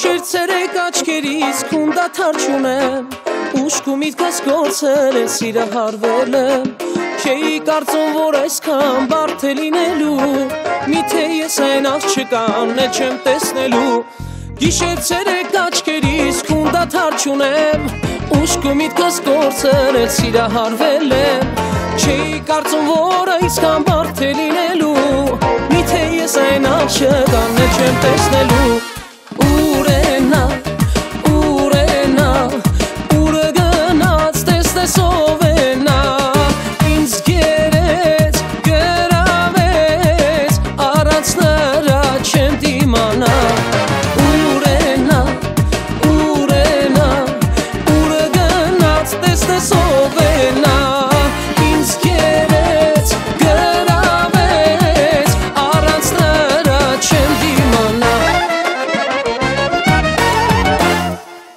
Գիշեր ցերեկ աչքերից քունդա թարչունեմ Ուշք ու միտքս գործել է սիրահարվել եմ Չէի կարծում որ այսքան բարդ է լինելու Միթե ես այն աղջկան էլ չեմ տեսնելու Գիշեր ցերեկ աչքերից քունդա թարչունեմ Ուշք ու միտքս գործել է սիրահարվել եմ Չէի կարծում որ այսքան բարդ է լինելու Միթե ես այն աղջկան էլ չեմ տեսնելու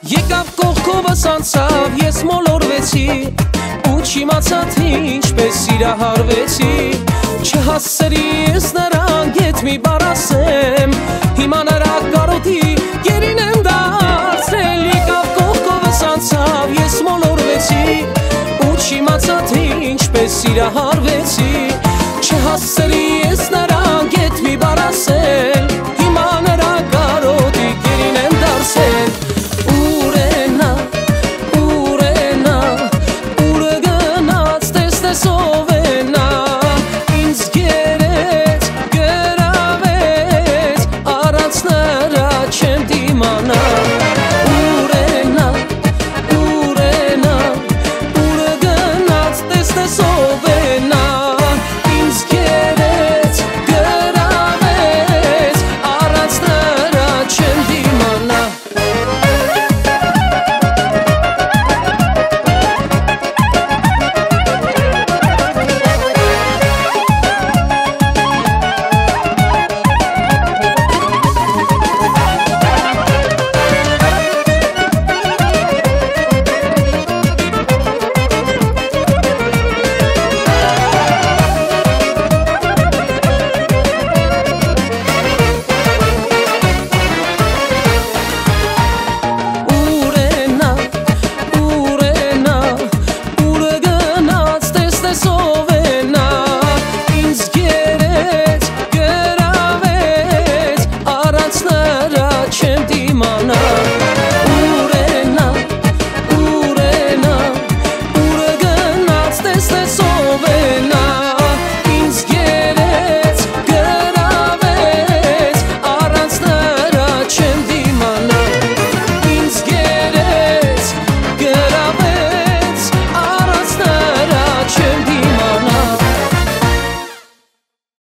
Եկավ կողքովս անցավ, ես մոլորվեցի Ու չիմացա թե ինչպես սիրահարվեցի Չհասցրի ես նրան գետ մի բառ ասեմ Հիմա նրա կարոտի գերին եմ դարձրել Եկավ կողքովս անցավ, ես մոլորվեցի Ու չիմացա թե ինչպես սիրահարվեցի Չհասցրի